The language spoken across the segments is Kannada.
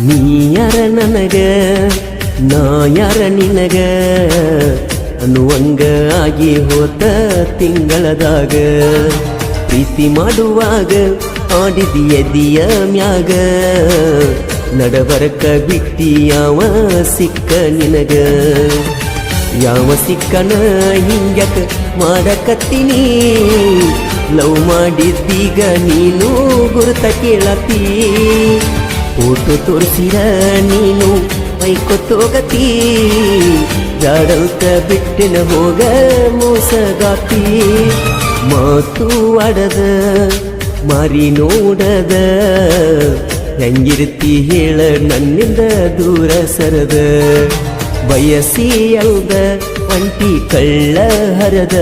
ನೀ ಯಾರ ನನಗ ನಾ ಯಾರ ನಿನಗ ಅನ್ನುವಂಗ ಆಗಿ ಹೋತ ತಿಂಗಳದಾಗ ಪ್ರೀತಿ ಮಾಡುವಾಗ ಆಡಿದಿ ಎದಿಯ ಮ್ಯಾಗ ನಡಬರಕ ಬಿಟ್ಟಿ ಯಾವ ಸಿಕ್ಕ ನಿನಗ ಯಾವ ಸಿಕ್ಕನ ಹಿಂಗ್ಯಾಕ ಮಾಡಕತ್ತೀನಿ ಲವ್ ಮಾಡಿದ್ದೀಗ ನೀನು ಗುರುತ ಕೇಳತಿ ಫೋಟೋ ತೋರಿಸಿರ ನೀನು ಮೈಕೊತ್ತೋಗತಿ ಜಾಡಂತ ಬಿಟ್ಟಿನ ಹೋಗ ಮೋಸಗಾತಿ ಮಾತು ಆಡದ ಮಾರಿ ನೋಡದ ಹೆಂಗಿರ್ತಿ ಹೇಳ ನನ್ನಿಂದ ದೂರ ಸರದ ಬಯಸಿ ಅಲ್ದ ಒಂಟಿ ಕಳ್ಳ ಹರದ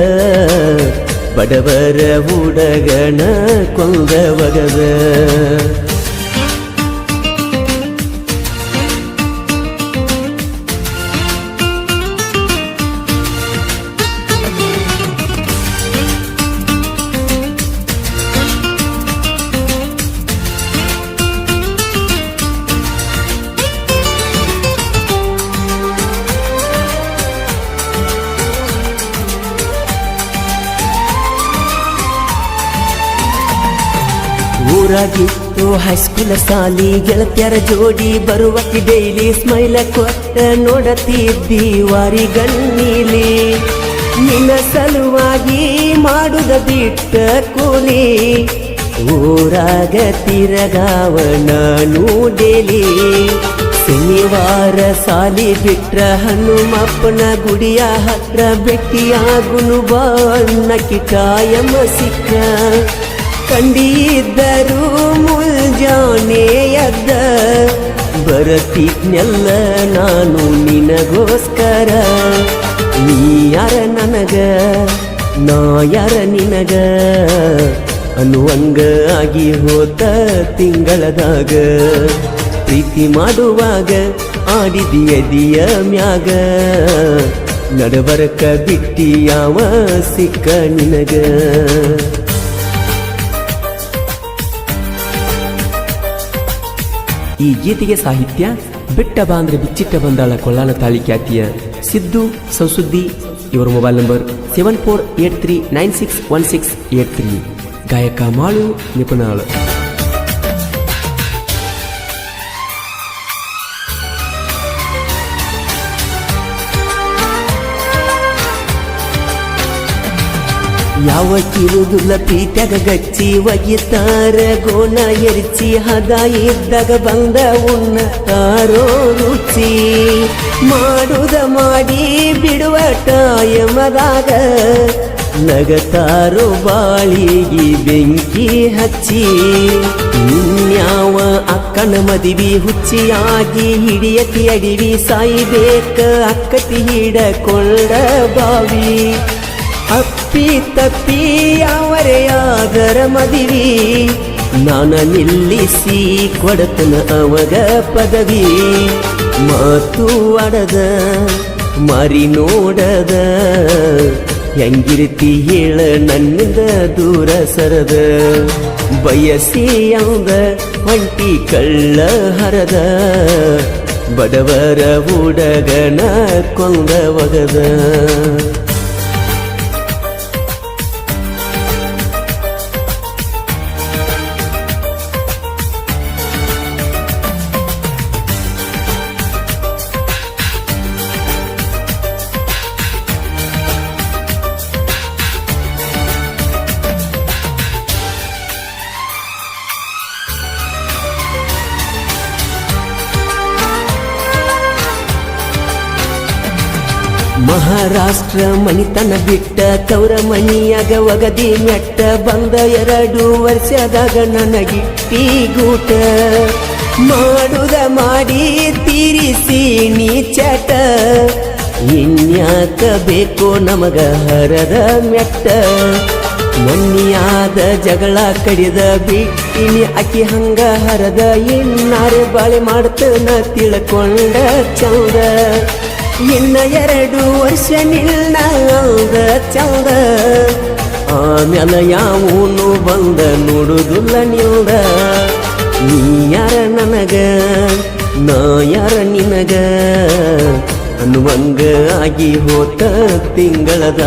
ಬಡವರ ಹುಡುಗನ ಕೊಂದ ಒಗದ ಊರಾಗಿತ್ತು ಹೈಸ್ಕೂಲ್ ಸಾಲಿ ಗೆಳತ್ಯರ ಜೋಡಿ ಬರುವಕ್ಕೆ ಡೈಲಿ ಸ್ಮೈಲ ಕೊಟ್ಟ ನೋಡತಿದ್ದಿ ವಾರಿ ಗಣ್ಣೀಲಿ ನಿನ್ನ ಸಲುವಾಗಿ ಮಾಡುದ ಬಿಟ್ಟ ಕೂಲಿ ಊರಾಗ ತಿರಗಾವ ನಾನು ಡೇಲಿ ಶನಿವಾರ ಸಾಲಿ ಬಿಟ್ರ ಹನುಮಪ್ಪನ ಗುಡಿಯ ಹತ್ರ ಭೇಟಿಯಾಗುನು ಬಣ್ಣಕ್ಕೆ ಕಾಯಮ ಸಿಕ್ಕ ಕಂಡಿದ್ದರು ಮುಂಜಾನೆ ಎದ್ದ ಬರತಿದ್ನೆಲ್ಲ ನಾನು ನಿನಗೋಸ್ಕರ ನೀ ಯಾರ ನನಗ ನಾ ಯಾರ ನಿನಗ ಅನ್ನುವಂಗ ಆಗಿ ಹೋತ ತಿಂಗಳದಾಗ ಪ್ರೀತಿ ಮಾಡುವಾಗ ಆಡಿದಿ ಎದಿಯ ಮ್ಯಾಗ ನಡಬರಕ ಬಿಟ್ಟಿ ಯಾವ ಸಿಕ್ಕ ನಿನಗ ಈ ಗೀತೆಗೆ ಸಾಹಿತ್ಯ ಬಿಟ್ಟ ಬಾ ಅಂದ್ರೆ ಬಿಚ್ಚಿಟ್ಟ ಬಂದಾಳ ಕೊಳ್ಳಾನ ತಾಳಿ ಖ್ಯಾತಿಯ ಸಿದ್ದು ಸೌಸುದ್ದಿ. ಇವರ ಮೊಬೈಲ್ ನಂಬರ್ 7483961683. ಗಾಯಕ ಮಾಳು ನಿಪುಣಾಳು. ಯಾವ ಕಿರುದುಲ್ಲ ಪ್ರೀತ್ಯಾಗ ಗಚ್ಚಿ ಒಗಿತಾರ ಗೋಣ ಎರಿಚಿ ಹದ ಇದ್ದಾಗ ಬಂದ ಉಣ್ಣತಾರೋ ರುಚಿ ಮಾಡುದ ಮಾಡಿ ಬಿಡುವ ಟಯಮದಾಗ ನಗತಾರೋ ಬಾಳಿಗಿ ಬೆಂಕಿ ಹಚ್ಚಿ ಇನ್ಯಾವ ಅಕ್ಕನ ಮದಿವಿ ಹುಚ್ಚಿಯಾಗಿ ಹಿಡಿಯತಿ ಅಡಿವಿ ಸಾಯಿಬೇಕ ಅಕ್ಕತಿ ಹಿಡಕೊಳ್ಳ ಬಾವಿ ಅಪ್ಪಿ ತಪ್ಪಿ ಅವರೆಯಾದರ ಮದಿವಿ ನಾನ ನಿಲ್ಲಿಸಿ ಕೊಡತನ ಅವಗ ಪದವಿ ಮಾತು ಆಡದ ಮಾರಿ ನೋಡದ ಹೆಂಗಿರ್ತಿ ಹೇಳ ನನ್ನಿಂದ ದೂರ ಸರದ ಬಯಸಿ ಅಂದ ಒಂಟಿ ಕಳ್ಳ ಹರದ ಬಡವರ ಹುಡುಗನ ಕೊಂದ ಒಗದ ಮಹಾರಾಷ್ಟ್ರ ಮನಿತನ ಬಿಟ್ಟ ತವರ ಮನಿಯಾಗ ಒಗದಿ ಮೆಟ್ಟ ಬಂದ 2 ವರ್ಷದಾಗ ನನಗಿಟ್ಟಿ ಗೂಟ ಮಾಡುದ ಮಾಡಿ ತೀರಿಸಿ ನೀ ಚಟ ಇನ್ಯಾಕ ಬೇಕೋ ನಮಗ ಹರದ ಮೆಟ್ಟ ಮೊನ್ನಿಯಾದ ಜಗಳ ಕಡಿದ ಬಿಟ್ಟಿನಿ ಅಕ್ಕಿ ಹಂಗ ಹರದ ಇನ್ನಾರು ಬಾಳೆ ಮಾಡ್ತನ ತಿಳ್ಕೊಂಡ ಚೌದ ಇನ್ನ 2 ವರ್ಷ ನಿಲ್ಲಾದ ಚೌದ ಆಮ್ಯಾಲ ಯಾವೂನು ಬಂದ ನೋಡುದಿಲ್ಲ ನಿಲ್ದ ನೀ ಯಾರ ನನಗ ನಾ ಯಾರ ನಿನಗ ಅನ್ನುವಂಗ ಆಗಿ ಹೋತ ತಿಂಗಳದ